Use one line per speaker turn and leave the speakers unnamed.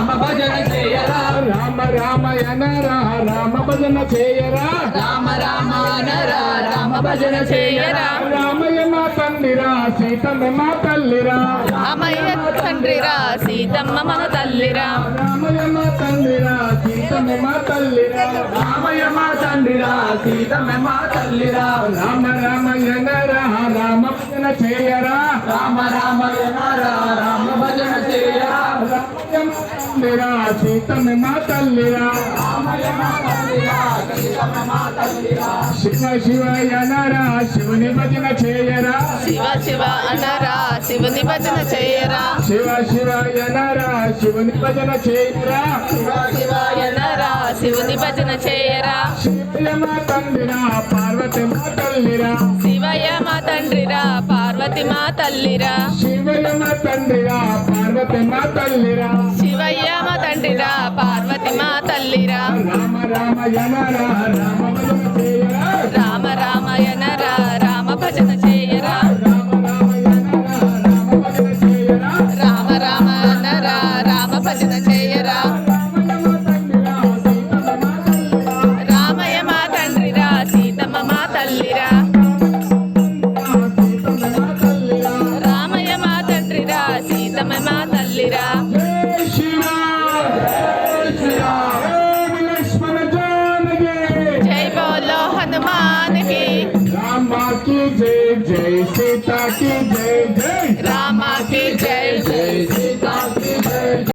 రామ భజన చేయరా
రామ రామయనరా రామ భజన చేయరా
రామ రామ అనరా రామ భజన చేయరా
రామయ్య మా తండ్రిరా సీతమ్మ మా తల్లిరా
రామయ్య తండ్రిరా సీతమ్మ మన తల్లిరా
రామయ్య మా తండ్రిరా సీతమ్మ మా తల్లిరా
రామయ్య మా తండ్రిరా సీతమ్మ మా తల్లిరా
రామ రామయనరా రామ భజన చేయరా
రామ రామ అనరా రామ భజన చేయరా
రామయ్య మా తండ్రిరా సీతమ్మ మా తల్లిరా శివ శివయనరా శివుని భజన చేయరా
శివ శివ అనరా శివుని భజన చేయరా
శివ శివయనరా శివుని భజన చేయరా
శివాయనరా శివుని భజన చేయరా
శివయ్య మా తండ్రిరా పార్వతి మా తల్లిరా
శివయ్య మా తండ్రిరా పార్వతి మా తల్లిరా
శివయ్య మా తండ్రిరా పార్వతి మా తల్లిరా
శివయ్య మా తండ్రిరా పార్వతి మా తల్లిరా
రామ రామయనరా రామ భజన చేయరా
రామ రామయనరా